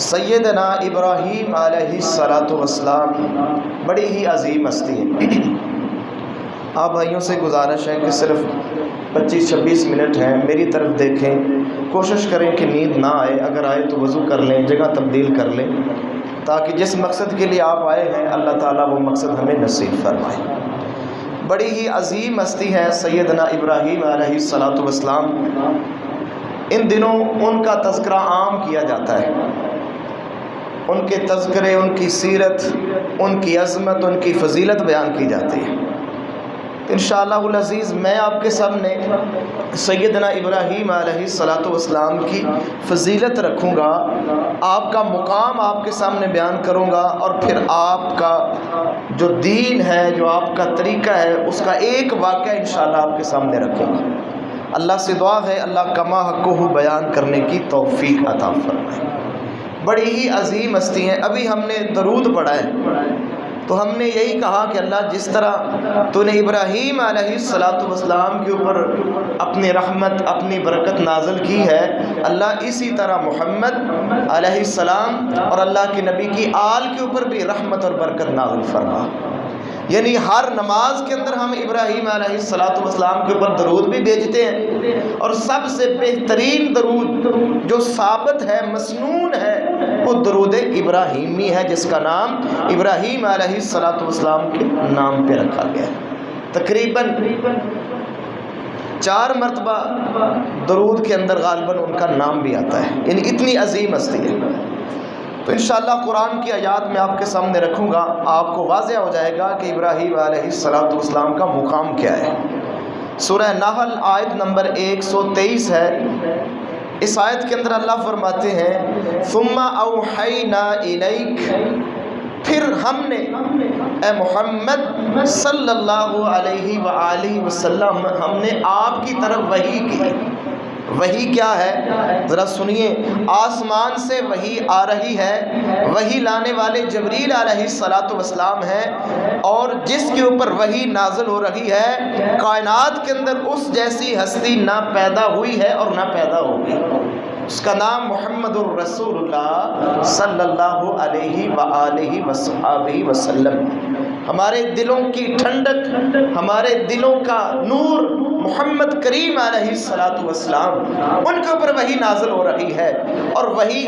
سیدنا ابراہیم علیہ الصلاۃ والسلام بڑی ہی عظیم ہستی ہے۔ آپ بھائیوں سے گزارش ہے کہ صرف 25-26 منٹ ہیں، میری طرف دیکھیں، کوشش کریں کہ نیند نہ آئے، اگر آئے تو وضو کر لیں، جگہ تبدیل کر لیں، تاکہ جس مقصد کے لیے آپ آئے ہیں اللہ تعالیٰ وہ مقصد ہمیں نصیب فرمائے۔ بڑی ہی عظیم ہستی ہے سیدنا ابراہیم علیہ الصلاۃ والسلام۔ ان دنوں ان کا تذکرہ عام کیا جاتا ہے، ان کے تذکرے، ان کی سیرت، ان کی عظمت، ان کی فضیلت بیان کی جاتی ہے۔ انشاءاللہ العزیز میں آپ کے سامنے سیدنا ابراہیم علیہ الصلاۃ والسلام کی فضیلت رکھوں گا، آپ کا مقام آپ کے سامنے بیان کروں گا، اور پھر آپ کا جو دین ہے، جو آپ کا طریقہ ہے، اس کا ایک واقعہ انشاءاللہ آپ کے سامنے رکھوں گا۔ اللہ سے دعا ہے اللہ کما حقہ بیان کرنے کی توفیق عطا فرمائے۔ بڑی ہی عظیم ہستی ہیں۔ ابھی ہم نے درود پڑھا ہے تو ہم نے یہی کہا کہ اللہ جس طرح تو نے ابراہیم علیہ الصلاۃ والسلام کے اوپر اپنی رحمت، اپنی برکت نازل کی ہے، اللہ اسی طرح محمد علیہ السلام اور اللہ کے نبی کی آل کے اوپر بھی رحمت اور برکت نازل فرما۔ یعنی ہر نماز کے اندر ہم ابراہیم علیہ الصلاۃ والسلام کے اوپر درود بھی بھیجتے ہیں، اور سب سے بہترین درود جو ثابت ہے، مسنون ہے، وہ درود ابراہیمی ہے، جس کا نام ابراہیم علیہ الصلاۃ والسلام کے نام پہ رکھا گیا ہے۔ تقریباً 4 مرتبہ درود کے اندر غالباً ان کا نام بھی آتا ہے، یعنی اتنی عظیم ہستی ہے۔ تو انشاءاللہ قرآن کی آیات میں آپ کے سامنے رکھوں گا، آپ کو واضح ہو جائے گا کہ ابراہیم علیہ الصلاۃ والسلام کا مقام کیا ہے۔ سورہ نحل آیت نمبر 123 ہے۔ اس آیت کے اندر اللہ فرماتے ہیں ثم اوحینا الیک، پھر ہم نے اے محمد صلی اللہ علیہ وآلہ وسلم ہم نے آپ کی طرف وحی کی۔ وحی کیا ہے ذرا سنیے، آسمان سے وحی آ رہی ہے، وحی لانے والے جبریل علیہ الصلاۃ والسلام ہیں، اور جس کے اوپر وحی نازل ہو رہی ہے کائنات کے اندر اس جیسی ہستی نہ پیدا ہوئی ہے اور نہ پیدا ہوگی۔ اس کا نام محمد الرسول اللہ صلی اللہ علیہ وآلہ وصحبہ وسلم۔ ہمارے دلوں کی ٹھنڈک، ہمارے دلوں کا نور محمد کریم علیہ الصلاۃ والسلام، ان کے اوپر وحی نازل ہو رہی ہے، اور وحی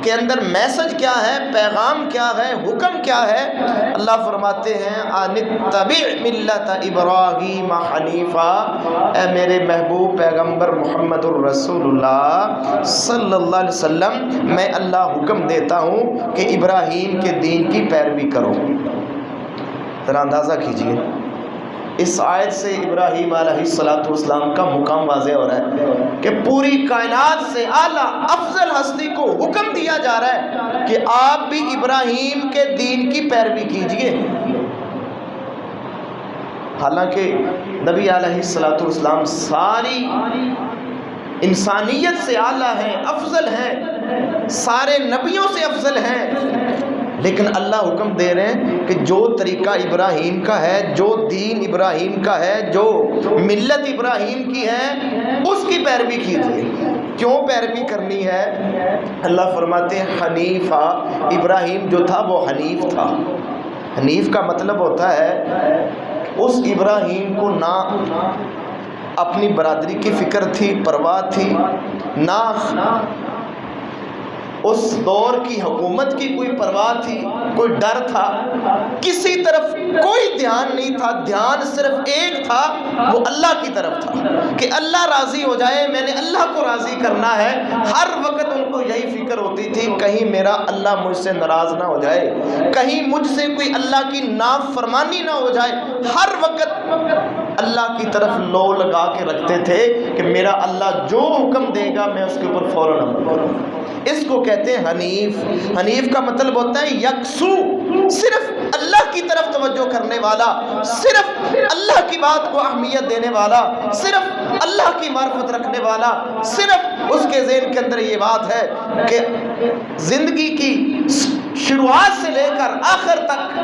کے اندر میسج کیا ہے، پیغام کیا ہے، حکم کیا ہے؟ اللہ فرماتے ہیں ان اتبع ملت ابراہیم حنیفا، اے میرے محبوب پیغمبر محمد الرسول اللہ صلی اللہ علیہ وسلم، میں اللہ حکم دیتا ہوں کہ ابراہیم کے دین کی پیروی کرو۔ ذرا اندازہ کیجئے، اس آیت سے ابراہیم علیہ الصلاۃ والسلام کا مقام واضح ہو رہا ہے کہ پوری کائنات سے اعلیٰ افضل ہستی کو حکم دیا جا رہا ہے کہ آپ بھی ابراہیم کے دین کی پیروی کیجئے۔ حالانکہ نبی علیہ الصلاۃ والسلام ساری انسانیت سے اعلیٰ ہیں، افضل ہیں، سارے نبیوں سے افضل ہیں، لیکن اللہ حکم دے رہے ہیں کہ جو طریقہ ابراہیم کا ہے، جو دین ابراہیم کا ہے، جو ملت ابراہیم کی ہے، اس کی پیروی کیجیے۔ کیوں پیروی کرنی ہے؟ اللہ فرماتے ہیں حنیفہ، ابراہیم جو تھا وہ حنیف تھا۔ حنیف کا مطلب ہوتا ہے اس ابراہیم کو نہ اپنی برادری کی فکر تھی، پرواہ تھی، نہ اس دور کی حکومت کی کوئی پرواہ تھی، کوئی ڈر تھا، کسی طرف کوئی دھیان نہیں تھا، دھیان صرف ایک تھا، وہ اللہ کی طرف تھا کہ اللہ راضی ہو جائے، میں نے اللہ کو راضی کرنا ہے۔ ہر وقت ان کو یہی فکر ہوتی تھی کہیں میرا اللہ مجھ سے ناراض نہ ہو جائے، کہیں مجھ سے کوئی اللہ کی نافرمانی نہ ہو جائے۔ ہر وقت اللہ کی طرف لو لگا کے رکھتے تھے کہ میرا اللہ جو حکم دے گا میں اس کے اوپر فوراً عمل کروں۔ اس کو کہتے ہیں حنیف۔ حنیف کا مطلب ہوتا ہے یکسو، صرف اللہ کی طرف توجہ کرنے والا، صرف اللہ کی بات کو اہمیت دینے والا، صرف اللہ کی معرفت رکھنے والا، صرف اس کے ذہن کے اندر یہ بات ہے کہ زندگی کی شروعات سے لے کر آخر تک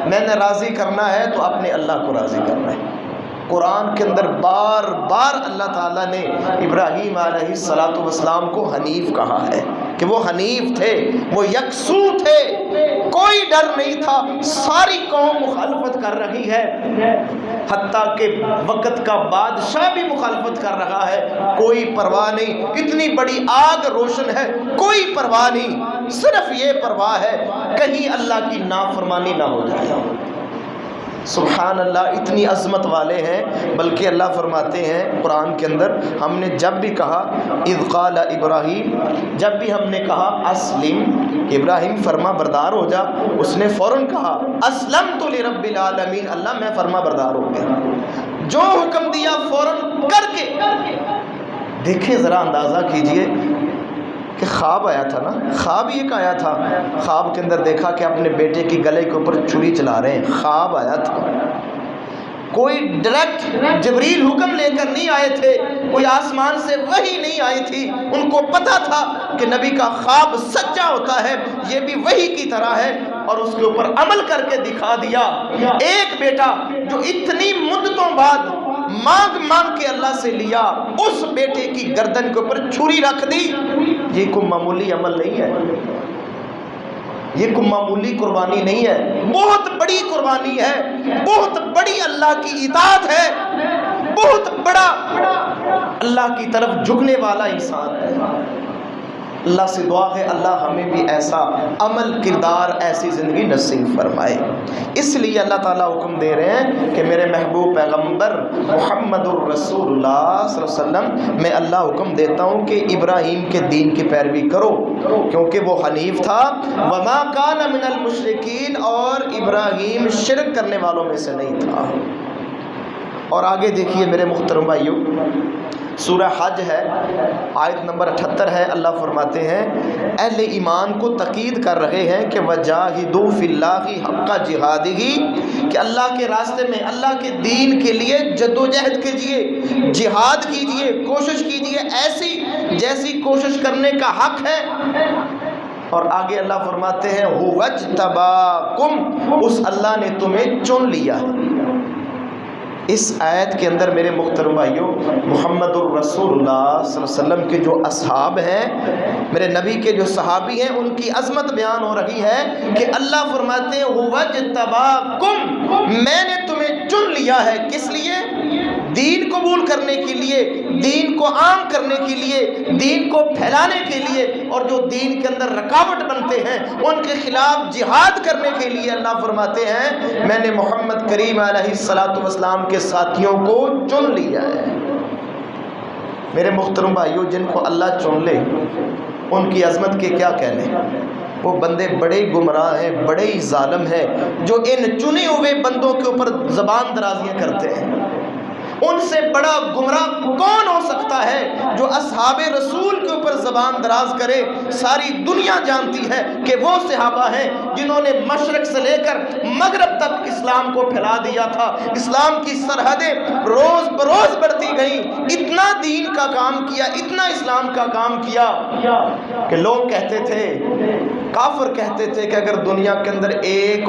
میں نے راضی کرنا ہے تو اپنے اللہ کو راضی کرنا ہے۔ قرآن کے اندر بار بار اللہ تعالیٰ نے ابراہیم علیہ السلام کو حنیف کہا ہے کہ وہ حنیف تھے، وہ یکسو تھے، کوئی ڈر نہیں تھا۔ ساری قوم مخالفت کر رہی ہے، حتیٰ کہ وقت کا بادشاہ بھی مخالفت کر رہا ہے، کوئی پرواہ نہیں۔ اتنی بڑی آگ روشن ہے، کوئی پرواہ نہیں، صرف یہ پرواہ ہے کہیں اللہ کی نافرمانی نہ ہو جائے۔ سبحان اللہ، اتنی عظمت والے ہیں۔ بلکہ اللہ فرماتے ہیں قرآن کے اندر، ہم نے جب بھی کہا اذ قال ابراہیم، جب بھی ہم نے کہا اسلم، ابراہیم فرما بردار ہو جا، اس نے فوراً کہا اسلمت لرب العالمین، اللہ میں فرما بردار ہو گیا، جو حکم دیا فوراً کر کے۔ دیکھیں ذرا اندازہ کیجئے کہ خواب آیا تھا نا، خواب ایک آیا تھا، خواب کے اندر دیکھا کہ اپنے بیٹے کی گلے کے اوپر چھری چلا رہے ہیں، خواب آیا تھا۔ کوئی ڈائریکٹ جبریل حکم لے کر نہیں آئے تھے، کوئی آسمان سے وحی نہیں آئی تھی، ان کو پتہ تھا کہ نبی کا خواب سچا ہوتا ہے، یہ بھی وحی کی طرح ہے، اور اس کے اوپر عمل کر کے دکھا دیا۔ ایک بیٹا جو اتنی مدتوں بعد مانگ کے اللہ سے لیا، اس بیٹے کی گردن کے اوپر چھری رکھ دی، یہ کوئی معمولی عمل نہیں ہے، یہ کوئی معمولی قربانی نہیں ہے، بہت بڑی قربانی ہے، بہت بڑی اللہ کی اطاعت ہے، بہت بڑا اللہ کی طرف جھکنے والا انسان ہے۔ اللہ سے دعا ہے اللہ ہمیں بھی ایسا عمل، کردار، ایسی زندگی نصیب فرمائے۔ اس لیے اللہ تعالیٰ حکم دے رہے ہیں کہ میرے محبوب پیغمبر محمد الرسول اللہ صلی اللہ علیہ وسلم، میں اللہ حکم دیتا ہوں کہ ابراہیم کے دین کی پیروی کرو، کیونکہ وہ حنیف تھا، وما کان من المشرکین، اور ابراہیم شرک کرنے والوں میں سے نہیں تھا۔ اور آگے دیکھیے میرے محترم بھائیو، سورہ حج ہے، آیت نمبر 78 ہے، اللہ فرماتے ہیں اہل ایمان کو تاکید کر رہے ہیں کہ وَجَاهِدُوا فِي اللَّهِ حَقَّ جِهَادِهِ، کہ اللہ کے راستے میں، اللہ کے دین کے لیے جدوجہد کیجئے، جہاد کیجئے، کوشش کیجئے، ایسی جیسی کوشش کرنے کا حق ہے۔ اور آگے اللہ فرماتے ہیں هُوَ اجْتَبَاكُمْ، اس اللہ نے تمہیں چن لیا ہے۔ اس آیت کے اندر میرے محترم بھائیوں، محمد الرسول اللہ صلی اللہ علیہ وسلم کے جو اصحاب ہیں، میرے نبی کے جو صحابی ہیں، ان کی عظمت بیان ہو رہی ہے کہ اللہ فرماتے ہیں هُوَ اجْتَبَاكُمْ، میں نے تمہیں چن لیا ہے، کس لیے؟ دین قبول کرنے کے لیے، دین کو عام کرنے کے لیے، دین کو پھیلانے کے لیے، اور جو دین کے اندر رکاوٹ بنتے ہیں ان کے خلاف جہاد کرنے کے لیے۔ اللہ فرماتے ہیں میں نے محمد کریم علیہ السلام کے ساتھیوں کو چن لیا ہے۔ میرے محترم بھائیوں، جن کو اللہ چن لے ان کی عظمت کے کیا کہنے، وہ بندے بڑے گمراہ ہیں، بڑے ہی ظالم ہیں، جو ان چنے ہوئے بندوں کے اوپر زبان درازیاں کرتے ہیں۔ ان سے بڑا گمراہ کون ہو سکتا ہے جو اصحاب رسول کے اوپر زبان دراز کرے؟ ساری دنیا جانتی ہے کہ وہ صحابہ ہیں جنہوں نے مشرق سے لے کر مغرب تک اسلام کو پھیلا دیا تھا، اسلام کی سرحدیں روز بروز بڑھتی گئیں، اتنا دین کا کام کیا، اتنا اسلام کا کام کیا کہ لوگ کہتے تھے، کافر کہتے تھے کہ اگر دنیا کے اندر ایک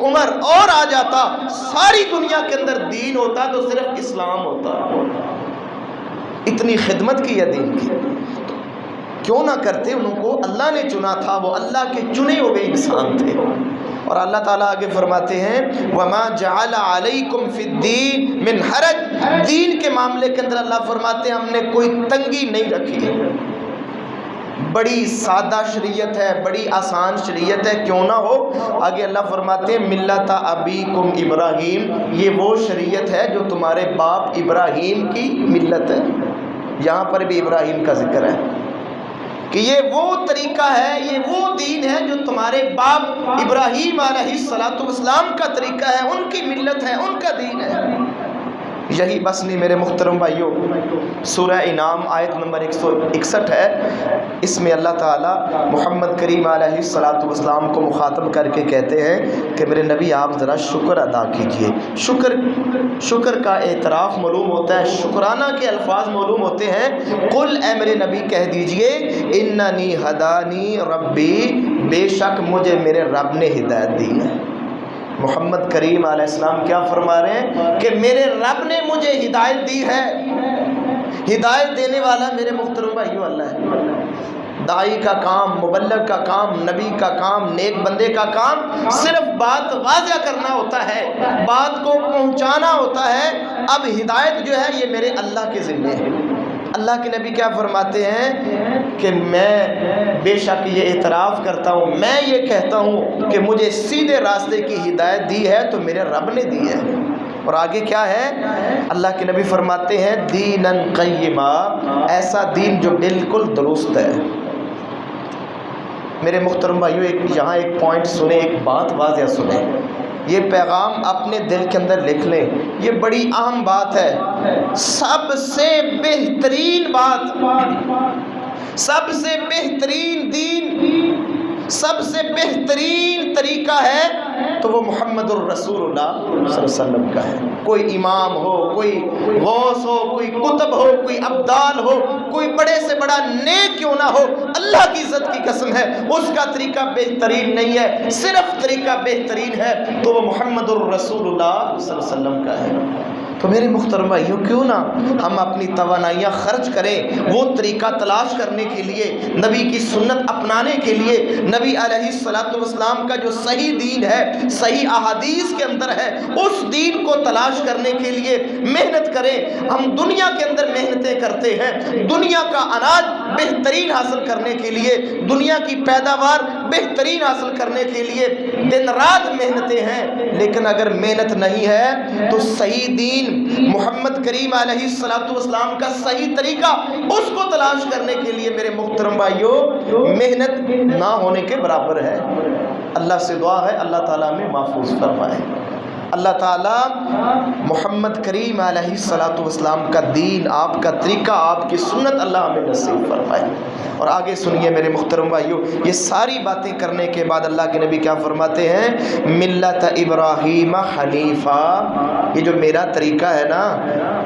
عمر اور آ جاتا، ساری دنیا کے اندر دین ہوتا تو صرف اسلام ہوتا۔ اتنی خدمت کی ہے دین کی، کیوں نہ کرتے؟ انہوں کو اللہ نے چنا تھا، وہ اللہ کے چنے ہوئے انسان تھے۔ اور اللہ تعالیٰ آگے فرماتے ہیں وَمَا جَعَلَ عَلَيْكُمْ فِي الدِّينِ مِنْ حَرَجٍ، دین کے معاملے کے اندر اللہ فرماتے ہیں ہم نے کوئی تنگی نہیں رکھی، بڑی سادہ شریعت ہے، بڑی آسان شریعت ہے، کیوں نہ ہو۔ آگے اللہ فرماتے ہیں ملت ابیکم ابراہیم، یہ وہ شریعت ہے جو تمہارے باپ ابراہیم کی ملت ہے۔ یہاں پر بھی ابراہیم کا ذکر ہے کہ یہ وہ طریقہ ہے، یہ وہ دین ہے جو تمہارے باپ ابراہیم علیہ السلام کا طریقہ ہے، ان کی ملت ہے، ان کا دین ہے۔ یہی بس نہیں میرے محترم بھائیوں، سورہ انعام آیت نمبر 161 ہے، اس میں اللہ تعالیٰ محمد کریم علیہ السلام کو مخاطب کر کے کہتے ہیں کہ میرے نبی آپ ذرا شکر ادا کیجئے۔ شکر کا اعتراف معلوم ہوتا ہے، شکرانہ کے الفاظ معلوم ہوتے ہیں۔ قل، اے میرے نبی کہہ دیجئے، اننی ہدانی ربی، بے شک مجھے میرے رب نے ہدایت دی ہے۔ محمد کریم علیہ السلام کیا فرما رہے ہیں کہ میرے رب نے مجھے ہدایت دی ہے. ہدایت دینے والا میرے محترم بھائیو اللہ ہے. داعی کا کام، مبلغ کا کام، نبی کا کام، نیک بندے کا کام صرف بات واضح کرنا ہوتا ہے، بات کو پہنچانا ہوتا ہے. اب ہدایت جو ہے یہ میرے اللہ کے ذمے ہے. اللہ کے نبی کیا فرماتے ہیں کہ میں بے شک یہ اعتراف کرتا ہوں، میں یہ کہتا ہوں کہ مجھے سیدھے راستے کی ہدایت دی ہے تو میرے رب نے دی ہے. اور آگے کیا ہے؟ اللہ کے نبی فرماتے ہیں دیناً قیما، ایسا دین جو بالکل درست ہے. میرے محترم بھائیو یہاں ایک پوائنٹ سنیں، ایک بات واضح سنیں، یہ پیغام اپنے دل کے اندر لکھ لیں، یہ بڑی اہم بات ہے. سب سے بہترین بات، سب سے بہترین دین، سب سے بہترین طریقہ ہے تو وہ محمد الرسول اللہ صلی اللہ علیہ وسلم کا ہے. کوئی امام ہو، کوئی غوث ہو، کوئی قطب ہو، کوئی ابدال ہو، کوئی بڑے سے بڑا نیک کیوں نہ ہو، اللہ کی عزت کی قسم ہے اس کا طریقہ بہترین نہیں ہے. صرف طریقہ بہترین ہے تو وہ محمد الرسول اللہ صلی اللہ علیہ وسلم کا ہے. تو میرے محترم بھائیوں کیوں نہ ہم اپنی توانائیاں خرچ کریں وہ طریقہ تلاش کرنے کے لیے، نبی کی سنت اپنانے کے لیے، نبی علیہ السلام کا جو صحیح دین ہے، صحیح احادیث کے اندر ہے، اس دین کو تلاش کرنے کے لیے محنت کریں. ہم دنیا کے اندر محنتیں کرتے ہیں، دنیا کا اناج بہترین حاصل کرنے کے لیے، دنیا کی پیداوار بہترین حاصل کرنے کے لیے دن رات محنتیں ہیں، لیکن اگر محنت نہیں ہے تو صحیح دین محمد کریم علیہ السلام کا صحیح طریقہ اس کو تلاش کرنے کے لیے میرے محترم بھائیوں محنت نہ ہونے کے برابر ہے. اللہ سے دعا ہے اللہ تعالیٰ ہمیں محفوظ فرمائے. اللہ تعالیٰ محمد کریم علیہ السلام کا دین، آپ کا طریقہ، آپ کی سنت اللہ ہمیں نصیب فرمائے. اور آگے سنیے میرے محترم بھائیوں، یہ ساری باتیں کرنے کے بعد اللہ کے نبی کیا فرماتے ہیں؟ ملت ابراہیم حنیفہ، یہ جو میرا طریقہ ہے نا،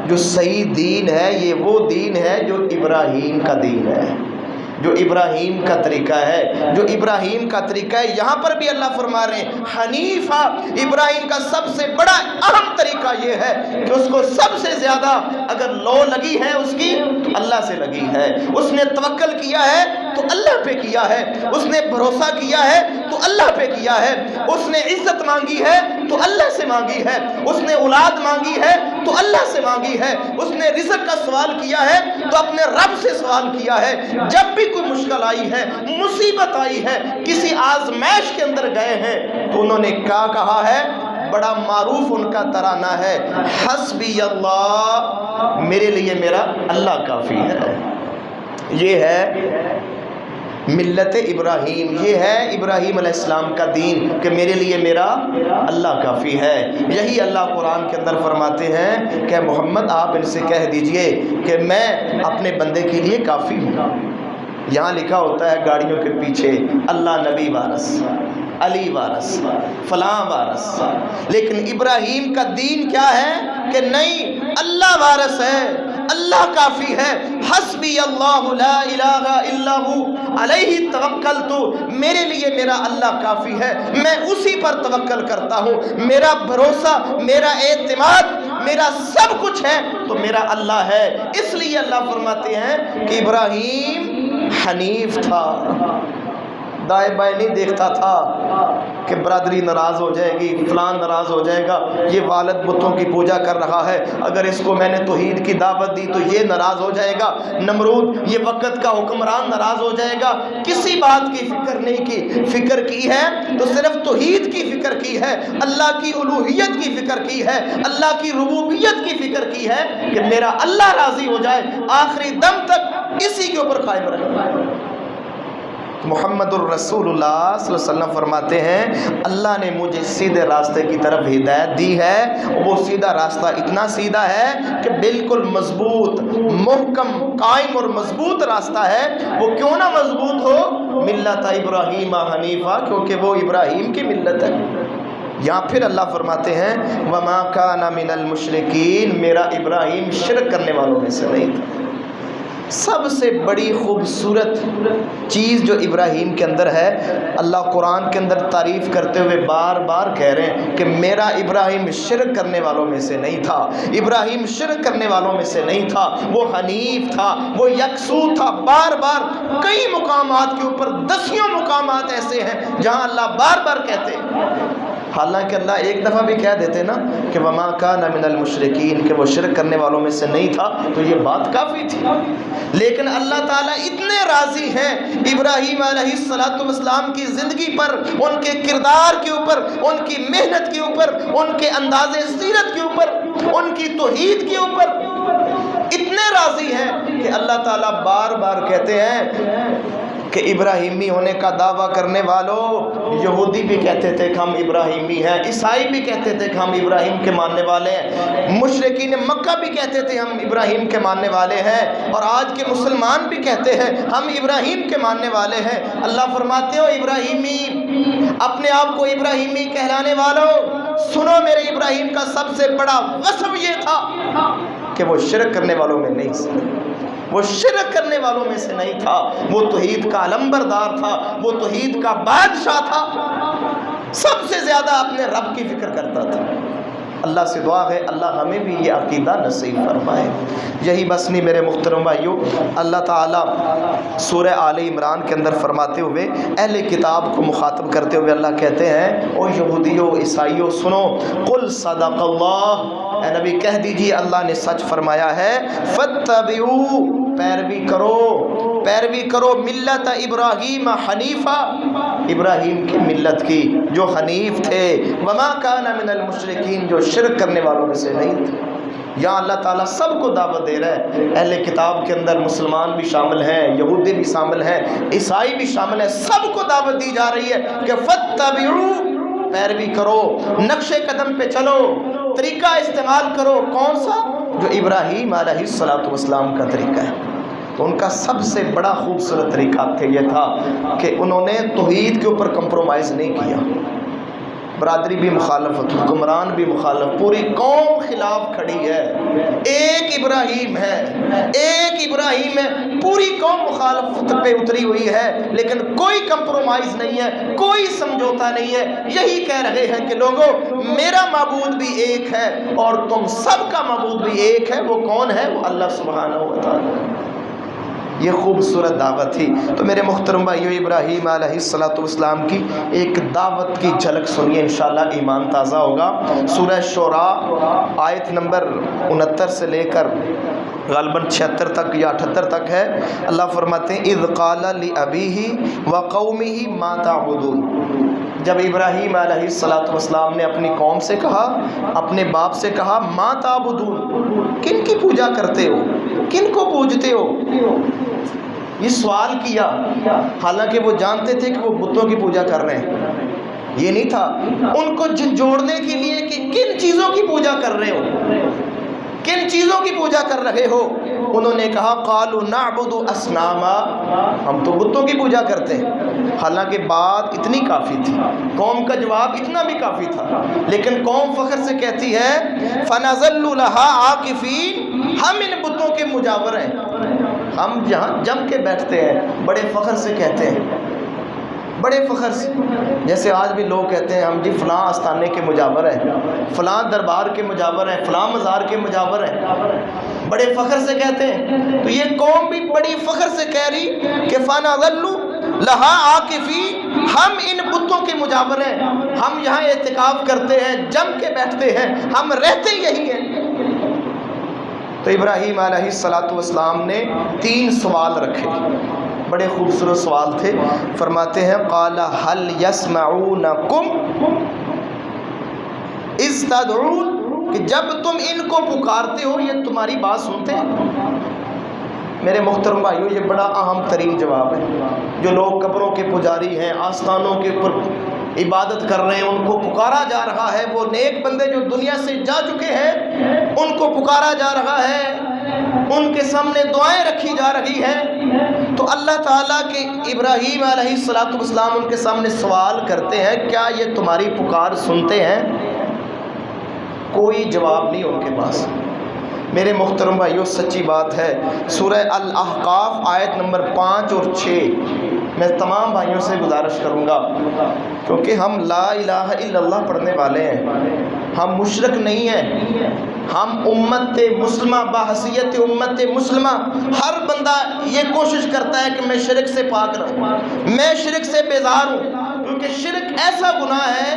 جو صحیح دین ہے، یہ وہ دین ہے جو ابراہیم کا دین ہے، جو ابراہیم کا طریقہ ہے، جو ابراہیم کا طریقہ ہے. یہاں پر بھی اللہ فرما رہے ہیں حنیفہ، ابراہیم کا سب سے بڑا اہم طریقہ یہ ہے کہ اس کو سب سے زیادہ اگر لو لگی ہے اس کی تو اللہ سے لگی ہے. اس نے توکل کیا ہے تو اللہ پہ کیا ہے، اس نے بھروسہ کیا ہے تو اللہ پہ کیا ہے، اس نے عزت مانگی ہے تو اللہ سے مانگی ہے، اس نے اولاد مانگی ہے تو اللہ سے مانگی ہے، اس نے رزق کا سوال کیا ہے تو اپنے رب سے سوال کیا ہے. جب بھی کوئی مشکل آئی ہے، مصیبت آئی ہے، کسی آزمائش کے اندر گئے ہیں تو انہوں نے کیا کہا ہے؟ بڑا معروف ان کا ترانہ ہے، حسبی اللہ، میرے لیے میرا اللہ کافی ہے. یہ ہے ملت ابراہیم، یہ ہے ابراہیم علیہ السلام کا دین کہ میرے لیے میرا اللہ کافی ہے. یہی اللہ قرآن کے اندر فرماتے ہیں کہ محمد آپ ان سے کہہ دیجئے کہ میں اپنے بندے کے لیے کافی ہوں. یہاں لکھا ہوتا ہے گاڑیوں کے پیچھے اللہ نبی وارث، علی وارث، فلاں وارث، لیکن ابراہیم کا دین کیا ہے کہ نہیں، اللہ وارث ہے، اللہ کافی ہے. حسبی اللہ لا الہ الا ہو علیہ توکلت، میرے لیے میرا اللہ کافی ہے، میں اسی پر توکل کرتا ہوں، میرا بھروسہ، میرا اعتماد، میرا سب کچھ ہے تو میرا اللہ ہے. اس لیے اللہ فرماتے ہیں کہ ابراہیم حنیف تھا، دائیں بائیں نہیں دیکھتا تھا کہ برادری ناراض ہو جائے گی، فلان ناراض ہو جائے گا، یہ والد بتوں کی پوجا کر رہا ہے، اگر اس کو میں نے توحید کی دعوت دی تو یہ ناراض ہو جائے گا، نمرود یہ وقت کا حکمران ناراض ہو جائے گا. کسی بات کی فکر نہیں کی، فکر کی ہے تو صرف توحید کی فکر کی ہے، اللہ کی الوہیت کی فکر کی ہے، اللہ کی ربوبیت کی فکر کی ہے کہ میرا اللہ راضی ہو جائے، آخری دم تک اسی کے اوپر قائم رہے. محمد الرسول اللہ صلی اللہ علیہ وسلم فرماتے ہیں اللہ نے مجھے سیدھے راستے کی طرف ہدایت دی ہے. وہ سیدھا راستہ اتنا سیدھا ہے کہ بالکل مضبوط، محکم، قائم اور مضبوط راستہ ہے. وہ کیوں نہ مضبوط ہو؟ ملت ابراہیم حنیفہ، کیونکہ وہ ابراہیم کی ملت ہے. یہاں پھر اللہ فرماتے ہیں وَمَا كَانَ مِنَ الْمُشْرِكِينَ، میرا ابراہیم شرک کرنے والوں میں سے نہیں تھا. سب سے بڑی خوبصورت چیز جو ابراہیم کے اندر ہے، اللہ قرآن کے اندر تعریف کرتے ہوئے بار بار کہہ رہے ہیں کہ میرا ابراہیم شرک کرنے والوں میں سے نہیں تھا، ابراہیم شرک کرنے والوں میں سے نہیں تھا، وہ حنیف تھا، وہ یکسو تھا۔ بار بار کئی مقامات کے اوپر دسیوں مقامات ایسے ہیں جہاں اللہ بار بار کہتے ہیں، حالانکہ اللہ ایک دفعہ بھی کہہ دیتے نا کہ وما کان من المشرکین، کہ وہ شرک کرنے والوں میں سے نہیں تھا، تو یہ بات کافی تھی۔ لیکن اللہ تعالیٰ اتنے راضی ہیں ابراہیم علیہ السلام کی زندگی پر، ان کے کردار کے اوپر، ان کی محنت کے اوپر، ان کے انداز سیرت کے اوپر، ان کی توحید کے اوپر اتنے راضی ہیں کہ اللہ تعالیٰ بار بار کہتے ہیں کہ ابراہیمی ہونے کا دعویٰ کرنے والوں، یہودی بھی کہتے تھے کہ ہم ابراہیمی ہیں، عیسائی بھی کہتے تھے کہ ہم ابراہیم کے ماننے والے ہیں، مشرکین مکہ بھی کہتے تھے ہم ابراہیم کے ماننے والے ہیں، اور آج کے مسلمان بھی کہتے ہیں ہم ابراہیم کے ماننے والے ہیں۔ اللہ فرماتے ہو ابراہیمی، اپنے آپ کو ابراہیمی کہلانے والوں، سنو میرے ابراہیم کا سب سے بڑا وصف یہ تھا کہ وہ شرک کرنے والوں میں نہیں تھا، وہ شرک کرنے والوں میں سے نہیں تھا، وہ توحید کا علمبردار تھا، وہ توحید کا بادشاہ تھا، سب سے زیادہ اپنے رب کی فکر کرتا تھا۔ اللہ سے دعا ہے اللہ ہمیں بھی یہ عقیدہ نصیب فرمائے۔ یہی بس نہیں میرے محترم بھائیو، اللہ تعالیٰ سورہ آل عمران کے اندر فرماتے ہوئے اہل کتاب کو مخاطب کرتے ہوئے اللہ کہتے ہیں او یہودیو عیسائیو سنو، قل صدق اللہ، اے نبی کہہ دیجئے اللہ نے سچ فرمایا ہے، فاتبعوا، پیروی کرو ملت ابراہیم حنیفہ، ابراہیم کی ملت کی جو حنیف تھے، وما کان من المشرکین، جو شرک کرنے والوں میں سے نہیں تھے۔ یہاں اللہ تعالیٰ سب کو دعوت دے رہا ہے، اہل کتاب کے اندر مسلمان بھی شامل ہیں، یہودی بھی شامل ہیں، عیسائی بھی شامل ہیں، سب کو دعوت دی جا رہی ہے کہ فاتبعوا، پیروی کرو، نقش قدم پہ چلو، طریقہ استعمال کرو، کون سا؟ جو ابراہیم علیہ السلام کا طریقہ ہے۔ تو ان کا سب سے بڑا خوبصورت طریقہ یہ تھا کہ انہوں نے توحید کے اوپر کمپرومائز نہیں کیا، برادری بھی مخالفت، حکمران بھی مخالف، پوری قوم خلاف کھڑی ہے، ایک ابراہیم ہے، پوری قوم مخالفت پہ اتری ہوئی ہے، لیکن کوئی کمپرومائز نہیں ہے، کوئی سمجھوتا نہیں ہے، یہی کہہ رہے ہیں کہ لوگوں میرا معبود بھی ایک ہے اور تم سب کا معبود بھی ایک ہے، وہ کون ہے؟ وہ اللہ سبحانہ و تعالی۔ یہ خوبصورت دعوت تھی۔ تو میرے محترم بھائیو، ابراہیم علیہ السلام کی ایک دعوت کی جھلک سنیے، انشاءاللہ ایمان تازہ ہوگا۔ سورہ شعراء آیت نمبر 69 سے لے کر غالباً 76 تک یا 78 تک ہے۔ اللہ فرماتے ہیں اذ قال لأبیہ وقومہ ما تعبدون، جب ابراہیم علیہ السلام نے اپنی قوم سے کہا، اپنے باپ سے کہا، ما تعبدون، کن کی پوجا کرتے ہو، کن کو پوجتے ہو؟ یہ سوال کیا، حالانکہ وہ جانتے تھے کہ وہ بتوں کی پوجا کر رہے ہیں، یہ نہیں تھا ان کو جھنجھوڑنے کے لیے کہ کن چیزوں کی پوجا کر رہے ہو، کن چیزوں کی پوجا کر رہے ہو؟ انہوں نے کہا قالوا نعبد اصناما، ہم تو بتوں کی پوجا کرتے ہیں۔ حالانکہ بات اتنی کافی تھی، قوم کا جواب اتنا بھی کافی تھا، لیکن قوم فخر سے کہتی ہے فنظل لها عاکفین، ہم ان بتوں کے مجاور ہیں، ہم جہاں جم کے بیٹھتے ہیں، بڑے فخر سے کہتے ہیں، بڑے فخر سے، جیسے آج بھی لوگ کہتے ہیں ہم جی فلاں آستانے کے مجاور ہیں، فلاں دربار کے مجاور ہیں، فلاں مزار کے مجاور ہیں، بڑے فخر سے کہتے ہیں۔ تو یہ قوم بھی بڑی فخر سے کہہ رہی کہ فَنَظَلُّ لَهَا عَاكِفِينَ، ہم ان بتوں کے مجاور ہیں، ہم یہاں اعتکاف کرتے ہیں، جم کے بیٹھتے ہیں، ہم رہتے یہی ہیں۔ تو ابراہیم علیہ السلام نے 3 سوال رکھے، بڑے خوبصورت سوال تھے۔ فرماتے ہیں قال هل يسمعونكم اذ تدعون، کہ جب تم ان کو پکارتے ہو یہ تمہاری بات سنتے ہیں؟ میرے محترم بھائیو، یہ بڑا اہم ترین جواب ہے۔ جو لوگ قبروں کے پجاری ہیں، آستانوں کے اوپر عبادت کر رہے ہیں، ان کو پکارا جا رہا ہے، وہ نیک بندے جو دنیا سے جا چکے ہیں ان کو پکارا جا رہا ہے، ان کے سامنے دعائیں رکھی جا رہی ہیں، تو اللہ تعالیٰ کے ابراہیم علیہ السلام ان کے سامنے سوال کرتے ہیں کیا یہ تمہاری پکار سنتے ہیں؟ کوئی جواب نہیں ان کے پاس، میرے محترم بھائیوں سچی بات ہے، سورہ الاحقاف آیت نمبر 5 اور 6 میں تمام بھائیوں سے گزارش کروں گا، کیونکہ ہم لا الہ الا اللہ پڑھنے والے ہیں، ہم مشرک نہیں ہیں، ہم امت مسلمہ بحیثیت امت مسلمہ ہر بندہ یہ کوشش کرتا ہے کہ میں شرک سے پاک رہوں، میں شرک سے بیزار ہوں، کیونکہ شرک ایسا گناہ ہے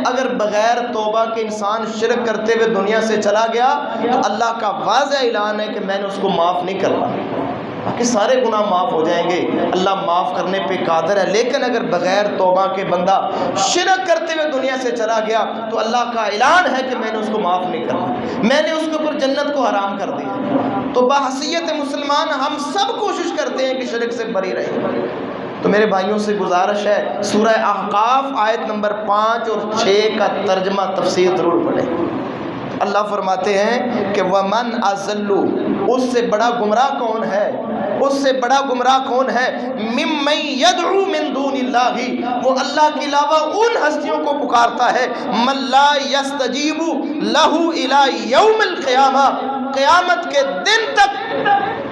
اگر بغیر توبہ کے انسان شرک کرتے ہوئے دنیا سے چلا گیا تو اللہ کا واضح اعلان ہے کہ میں نے اس کو معاف نہیں کرنا، باقی سارے گناہ معاف ہو جائیں گے، اللہ معاف کرنے پہ قادر ہے، لیکن اگر بغیر توبہ کے بندہ شرک کرتے ہوئے دنیا سے چلا گیا تو اللہ کا اعلان ہے کہ میں نے اس کو معاف نہیں کرنا، میں نے اس کے اوپر جنت کو حرام کر دیا۔ تو بحیثیت مسلمان ہم سب کوشش کرتے ہیں کہ شرک سے بری رہیں۔ تو میرے بھائیوں سے گزارش ہے سورہ احقاف آیت نمبر 5 اور 6 کا ترجمہ تفسیر ضرور پڑھیں۔ اللہ فرماتے ہیں کہ وَمَنْ أَضَلُّ، اس سے بڑا گمراہ کون ہے، اس سے بڑا گمراہ کون ہے، مِمَّن يَدْعُو مِن دُونِ اللَّهِ، وہ اللہ کے علاوہ ان ہستیوں کو پکارتا ہے، مَن لَا يَسْتَجِيبُ لَهُ إِلَى يَوْمِ الْقِيَامَةِ، قیامت کے دن تک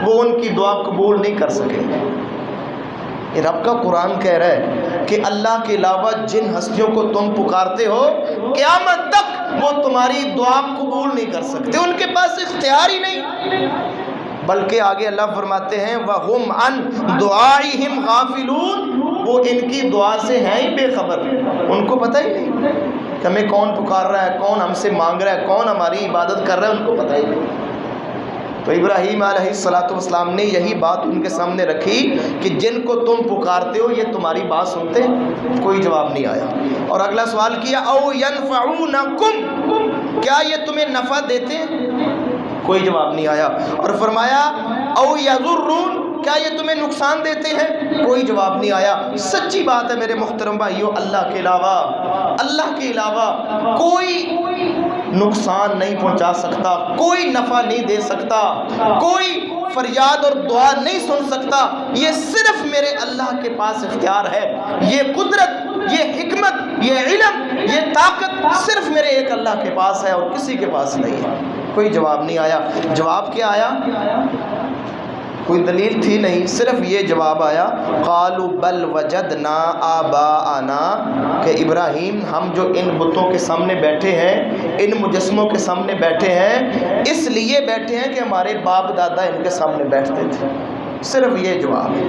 وہ ان کی دعا قبول نہیں کر سکیں گے۔ یہ رب کا قرآن کہہ رہا ہے کہ اللہ کے علاوہ جن ہستیوں کو تم پکارتے ہو قیامت تک وہ تمہاری دعا قبول نہیں کر سکتے، ان کے پاس اختیار ہی نہیں، بلکہ آگے اللہ فرماتے ہیں وَهُمْ عَنْ دُعَائِهِمْ غَافِلُونَ، وہ ان کی دعا سے ہیں ہی بے خبر، ان کو پتہ ہی نہیں کہ ہمیں کون پکار رہا ہے، کون ہم سے مانگ رہا ہے، کون ہماری عبادت کر رہا ہے، ان کو پتہ ہی نہیں۔ تو ابراہیم علیہ السلام نے یہی بات ان کے سامنے رکھی کہ جن کو تم پکارتے ہو یہ تمہاری بات سنتے ہیں؟ کوئی جواب نہیں آیا۔ اور اگلا سوال کیا او ینفعونکم، کیا یہ تمہیں نفع دیتے ہیں؟ کوئی جواب نہیں آیا۔ اور فرمایا او یضرون، کیا یہ تمہیں نقصان دیتے ہیں؟ کوئی جواب نہیں آیا۔ سچی بات ہے میرے محترم بھائیو، اللہ کے علاوہ کوئی نقصان نہیں پہنچا سکتا، کوئی نفع نہیں دے سکتا، کوئی فریاد اور دعا نہیں سن سکتا، یہ صرف میرے اللہ کے پاس اختیار ہے، یہ قدرت، یہ حکمت، یہ علم، یہ طاقت صرف میرے ایک اللہ کے پاس ہے اور کسی کے پاس نہیں ہے۔ کوئی جواب نہیں آیا۔ جواب کیا آیا؟ کوئی دلیل تھی نہیں، صرف یہ جواب آیا قالوا بل وجدنا آباءنا، کہ ابراہیم ہم جو ان بتوں کے سامنے بیٹھے ہیں، ان مجسموں کے سامنے بیٹھے ہیں، اس لیے بیٹھے ہیں کہ ہمارے باپ دادا ان کے سامنے بیٹھتے تھے۔ صرف یہ جواب ہے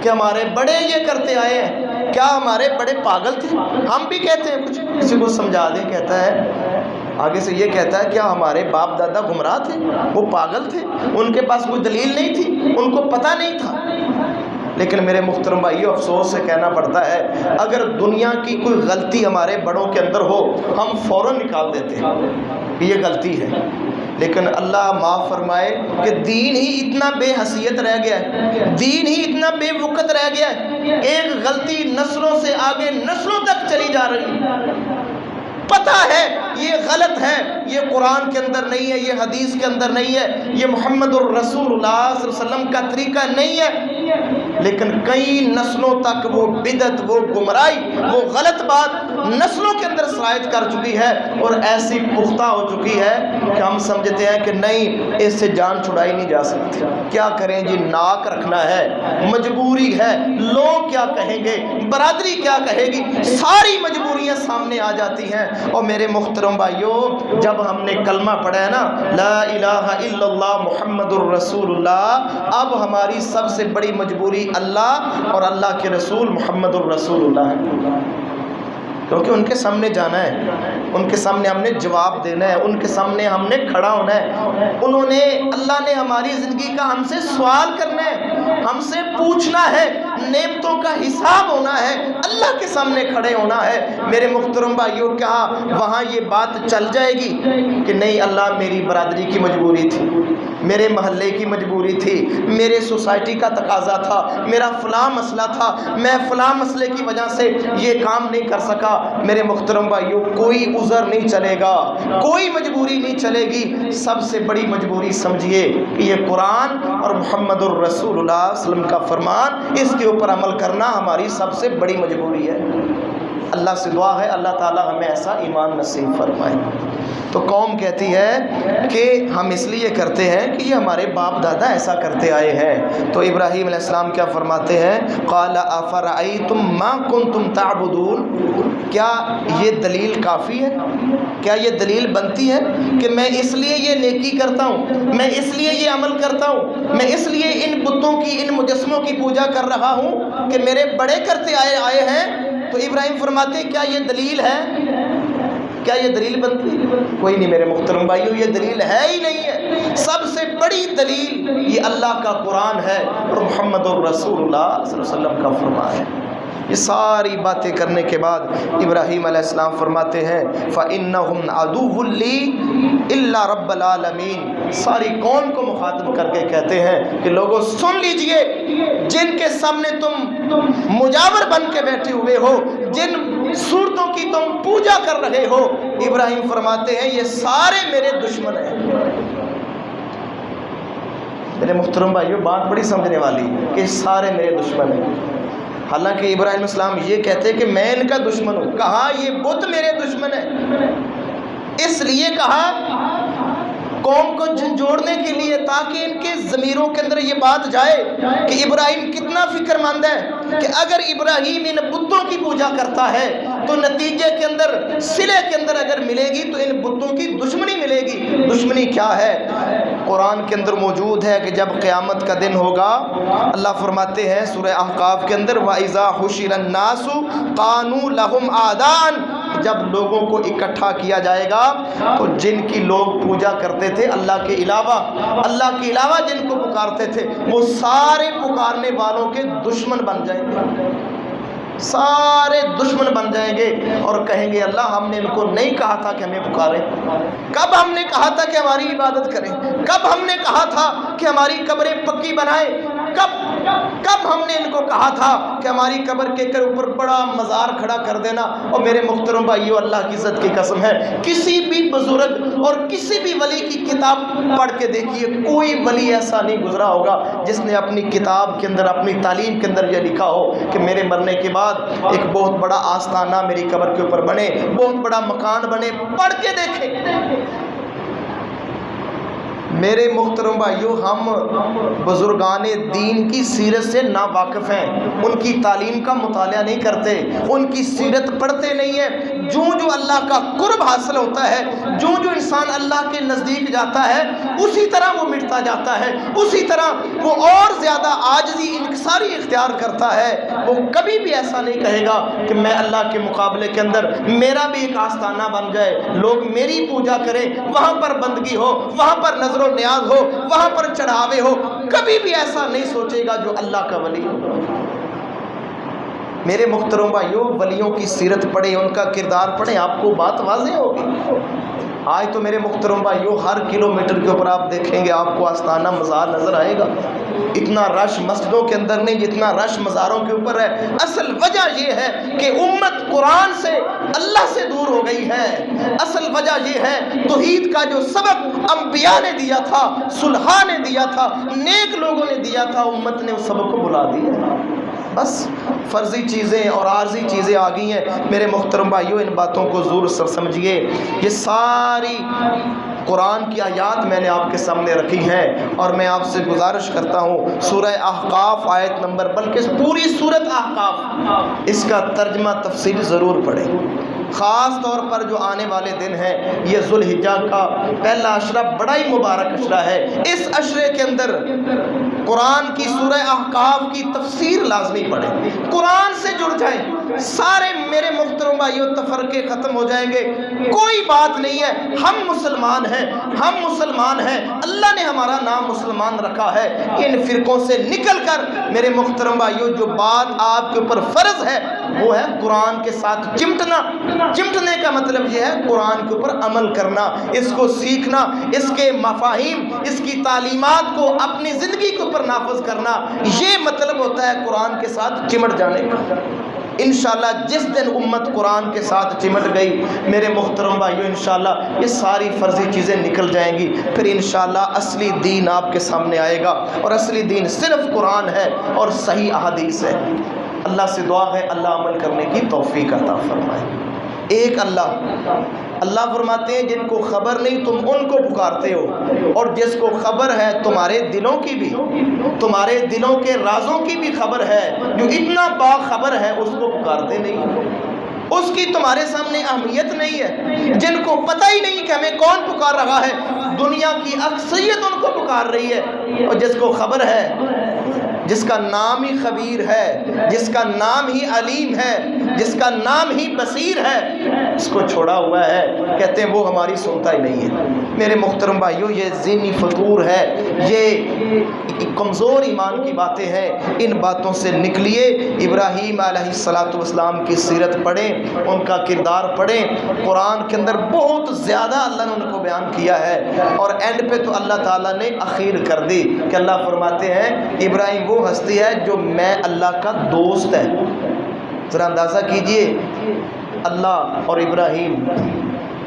کہ ہمارے بڑے یہ کرتے آئے ہیں، کیا ہمارے بڑے پاگل تھے؟ ہم بھی کہتے ہیں، کچھ کسی کو سمجھا دیں، کہتا ہے آگے سے یہ کہتا ہے کیا ہمارے باپ دادا گمراہ تھے، وہ پاگل تھے، ان کے پاس کوئی دلیل نہیں تھی، ان کو پتہ نہیں تھا۔ لیکن میرے محترم بھائیو افسوس سے کہنا پڑتا ہے اگر دنیا کی کوئی غلطی ہمارے بڑوں کے اندر ہو ہم فوراً نکال دیتے ہیں کہ یہ غلطی ہے، لیکن اللہ معاف فرمائے کہ دین ہی اتنا بے حیثیت رہ گیا ہے، دین ہی اتنا بے وقت رہ گیا ہے، ایک غلطی نسلوں سے آگے نسلوں تک چلی جا رہی ہے، پتہ ہے یہ غلط ہے، یہ قرآن کے اندر نہیں ہے، یہ حدیث کے اندر نہیں ہے، یہ محمد الرسول اللہ صلی اللہ علیہ وسلم کا طریقہ نہیں ہے، لیکن کئی نسلوں تک وہ بدعت، وہ گمراہی، وہ غلط بات نسلوں کے اندر سرایت کر چکی ہے اور ایسی پختہ ہو چکی ہے کہ ہم سمجھتے ہیں کہ نہیں اس سے جان چھڑائی نہیں جا سکتی، کیا کریں جی، ناک رکھنا ہے، مجبوری ہے، لوگ کیا کہیں گے، برادری کیا کہے گی، ساری مجبوریاں سامنے آ جاتی ہیں۔ اور میرے محترم بھائیوں جب ہم نے کلمہ پڑھا ہے نا لا الہ الا اللہ محمد الرسول اللہ، اب ہماری سب سے بڑی مجبوری اللہ اور اللہ کے رسول محمد الرسول اللہ ہے، کیونکہ ان کے سامنے جانا ہے، ان کے سامنے ہم نے جواب دینا ہے، ان کے سامنے ہم نے کھڑا ہونا ہے، انہوں نے اللہ نے ہماری زندگی کا ہم سے سوال کرنا ہے، ہم سے پوچھنا ہے، نعمتوں کا حساب ہونا ہے، اللہ کے سامنے کھڑے ہونا ہے۔ میرے محترم بھائیوں کیا وہاں یہ بات چل جائے گی کہ نہیں اللہ میری برادری کی مجبوری تھی، میرے محلے کی مجبوری تھی، میرے سوسائٹی کا تقاضا تھا، میرا فلاں مسئلہ تھا، میں فلاں مسئلے کی وجہ سے یہ کام نہیں کر سکا؟ میرے محترم بھائیوں کوئی عذر نہیں چلے گا، کوئی مجبوری نہیں چلے گی۔ سب سے بڑی مجبوری سمجھیے کہ یہ قرآن اور محمد الرسول اللہ صلی اللہ علیہ وسلم کا فرمان، اس کے اوپر عمل کرنا ہماری سب سے بڑی مجبوری ہے۔ اللہ سے دعا ہے اللہ تعالیٰ ہمیں ایسا ایمان نصیب فرمائے۔ تو قوم کہتی ہے کہ ہم اس لیے کرتے ہیں کہ یہ ہمارے باپ دادا ایسا کرتے آئے ہیں۔ تو ابراہیم علیہ السلام کیا فرماتے ہیں؟ قال افرأیتم ما کنتم تعبدون، کیا یہ دلیل کافی ہے، کیا یہ دلیل بنتی ہے کہ میں اس لیے یہ نیکی کرتا ہوں، میں اس لیے یہ عمل کرتا ہوں، میں اس لیے ان بتوں کی ان مجسموں کی پوجا کر رہا ہوں کہ میرے بڑے کرتے آئے ہیں؟ تو ابراہیم فرماتے ہیں کیا یہ دلیل ہے، کیا یہ دلیل بنتی ہے؟ کوئی نہیں میرے محترم بھائیو، یہ دلیل ہے ہی نہیں ہے۔ سب سے بڑی دلیل یہ اللہ کا قرآن ہے اور محمد رسول اللہ صلی اللہ علیہ وسلم کا فرمان ہے۔ یہ ساری باتیں کرنے کے بعد ابراہیم علیہ السلام فرماتے ہیں فَإِنَّهُمْ عَدُوٌّ لِّي إِلَّا رَبَّ الْعَالَمِينَ، ساری قوم کو مخاطب کر کے کہتے ہیں کہ لوگوں سن لیجئے، جن کے سامنے تم مجاور بن کے بیٹھے ہوئے ہو، جن صورتوں کی تم پوجا کر رہے ہو، ابراہیم فرماتے ہیں یہ سارے میرے دشمن ہیں۔ میرے محترم بھائیو، بات بڑی سمجھنے والی کہ سارے میرے دشمن ہیں۔ حالانکہ ابراہیم علیہ السلام یہ کہتے کہ میں ان کا دشمن ہوں، کہا یہ بت میرے دشمن ہیں، اس لیے کہا قوم کو جھنجھوڑنے کے لیے تاکہ ان کے ضمیروں کے اندر یہ بات جائے کہ ابراہیم کتنا فکر مند ہے کہ اگر ابراہیم ان بتوں کی پوجا کرتا ہے تو نتیجے کے اندر صلے کے اندر اگر ملے گی تو ان بتوں کی دشمنی ملے گی۔ دشمنی کیا ہے؟ قرآن کے اندر موجود ہے کہ جب قیامت کا دن ہوگا، اللہ فرماتے ہیں سورہ احقاف کے اندر وَإِذَا حُشِرَ النَّاسُ قَانُوا لَهُمْ أَعْدَاءً، جب لوگوں کو اکٹھا کیا جائے گا تو جن کی لوگ پوجا کرتے تھے اللہ کے علاوہ جن کو پکارتے تھے وہ سارے پکارنے والوں کے دشمن بن جائیں گے، سارے دشمن بن جائیں گے اور کہیں گے اللہ ہم نے ان کو نہیں کہا تھا کہ ہمیں پکاریں، کب ہم نے کہا تھا کہ ہماری عبادت کریں، کب ہم نے کہا تھا کہ ہماری قبریں پکی بنائیں، کب ہم نے ان کو کہا تھا کہ ہماری قبر کے اوپر بڑا مزار کھڑا کر دینا۔ اور میرے محترم بھائیو، اللہ کی عزت کی قسم ہے، کسی بھی بزرگ اور کسی بھی ولی کی کتاب پڑھ کے دیکھیے، کوئی ولی ایسا نہیں گزرا ہوگا جس نے اپنی کتاب کے اندر اپنی تعلیم کے اندر یہ لکھا ہو کہ میرے مرنے کے بعد ایک بہت بڑا آستانہ میری قبر کے اوپر بنے، بہت بڑا مکان بنے۔ پڑھ کے دیکھیں۔ میرے محترم بھائیو، ہم بزرگان دین کی سیرت سے ناواقف ہیں، ان کی تعلیم کا مطالعہ نہیں کرتے، ان کی سیرت پڑھتے نہیں ہیں۔ جو اللہ کا قرب حاصل ہوتا ہے، جو انسان اللہ کے نزدیک جاتا ہے، اسی طرح وہ مٹتا جاتا ہے، اسی طرح وہ اور زیادہ عاجزی انکساری اختیار کرتا ہے۔ وہ کبھی بھی ایسا نہیں کہے گا کہ میں اللہ کے مقابلے کے اندر میرا بھی ایک آستانہ بن جائے، لوگ میری پوجا کریں، وہاں پر بندگی ہو، وہاں پر نظر و نیاز ہو، وہاں پر چڑھاوے ہو۔ کبھی بھی ایسا نہیں سوچے گا جو اللہ کا ولی ہو۔ میرے محترم بھائیو، ولیوں کی سیرت پڑھیں، ان کا کردار پڑھیں، آپ کو بات واضح ہوگی۔ آج تو میرے محترم بھائیو ہر کلومیٹر کے اوپر آپ دیکھیں گے آپ کو آستانہ مزار نظر آئے گا۔ اتنا رش مسجدوں کے اندر نہیں جتنا رش مزاروں کے اوپر ہے۔ اصل وجہ یہ ہے کہ امت قرآن سے اللہ سے دور ہو گئی ہے۔ اصل وجہ یہ ہے توحید کا جو سبق انبیاء نے دیا تھا، صلحاء نے دیا تھا، نیک لوگوں نے دیا تھا، امت نے اس سبق کو بھلا دیا۔ بس فرضی چیزیں اور عارضی چیزیں آ گئی ہیں۔ میرے محترم بھائیوں، ان باتوں کو ضرور سمجھیے۔ یہ ساری قرآن کی آیات میں نے آپ کے سامنے رکھی ہیں اور میں آپ سے گزارش کرتا ہوں سورہ احقاف آیت نمبر، بلکہ پوری سورۃ احقاف، اس کا ترجمہ تفسیر ضرور پڑھیں۔ خاص طور پر جو آنے والے دن ہیں، یہ ذوالحجہ کا پہلا عشرہ بڑا ہی مبارک عشرہ ہے۔ اس عشرے کے اندر قرآن کی سورہ احقاف کی تفسیر لازمی پڑھیں، قرآن سے جڑ جائیں۔ سارے میرے محترم بھائیوں تفرقے ختم ہو جائیں گے۔ کوئی بات نہیں ہے، ہم مسلمان ہیں، ہم مسلمان ہیں، اللہ نے ہمارا نام مسلمان رکھا ہے۔ ان فرقوں سے نکل کر میرے محترم بھائیوں جو بات آپ کے اوپر فرض ہے وہ ہے قرآن کے ساتھ چمٹنا۔ چمٹنے کا مطلب یہ ہے قرآن کے اوپر عمل کرنا، اس کو سیکھنا، اس کے مفاہیم، اس کی تعلیمات کو اپنی زندگی کے اوپر نافذ کرنا، یہ مطلب ہوتا ہے قرآن کے ساتھ چمٹ جانے کا۔ انشاءاللہ جس دن امت قرآن کے ساتھ چمٹ گئی میرے محترم بھائیوں، انشاءاللہ یہ ساری فرضی چیزیں نکل جائیں گی، پھر انشاءاللہ اصلی دین آپ کے سامنے آئے گا، اور اصلی دین صرف قرآن ہے اور صحیح احادیث ہے۔ اللہ سے دعا ہے اللہ عمل کرنے کی توفیق عطا فرمائے۔ ایک اللہ فرماتے ہیں جن کو خبر نہیں تم ان کو پکارتے ہو، اور جس کو خبر ہے تمہارے دلوں کی بھی، تمہارے دلوں کے رازوں کی بھی خبر ہے، جو اتنا باخبر ہے اس کو پکارتے نہیں، اس کی تمہارے سامنے اہمیت نہیں ہے، جن کو پتہ ہی نہیں کہ ہمیں کون پکار رہا ہے، دنیا کی اکثریت ان کو پکار رہی ہے، اور جس کو خبر ہے، جس کا نام ہی خبیر ہے، جس کا نام ہی علیم ہے، جس کا نام ہی بصیر ہے، اس کو چھوڑا ہوا ہے، کہتے ہیں وہ ہماری سنتا ہی نہیں ہے۔ میرے محترم بھائیوں، یہ ذہنی فطور ہے، یہ کمزور ایمان کی باتیں ہیں، ان باتوں سے نکلیے۔ ابراہیم علیہ السلام کی سیرت پڑھیں، ان کا کردار پڑھیں، قرآن کے اندر بہت زیادہ اللہ نے ان کو بیان کیا ہے، اور اینڈ پہ تو اللہ تعالیٰ نے اخیر کر دی کہ اللہ فرماتے ہیں ابراہیم وہ ہستی ہے جو میں اللہ کا دوست ہے۔ ذرا اندازہ کیجئے، اللہ اور ابراہیم،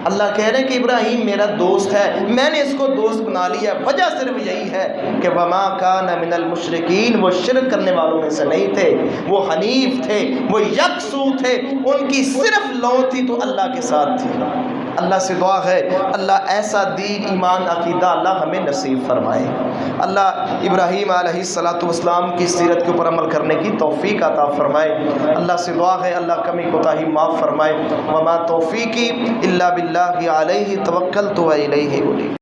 اللہ کہہ رہے ہیں کہ ابراہیم میرا دوست ہے، میں نے اس کو دوست بنا لیا، وجہ صرف یہی ہے کہ وما کان من المشرکین، وہ شرک کرنے والوں میں سے نہیں تھے، وہ حنیف تھے، وہ یکسو تھے، ان کی صرف لو تھی تو اللہ کے ساتھ تھی۔ اللہ سے دعا ہے اللہ ایسا دین، ایمان، عقیدہ اللہ ہمیں نصیب فرمائے، اللہ ابراہیم علیہ السلام کی سیرت کے اوپر عمل کرنے کی توفیق عطا فرمائے۔ اللہ سے دعا ہے اللہ کمی کوتاہی معاف فرمائے۔ وما توفیقی الا باللہ علیہ توکلت و الیہ انیب۔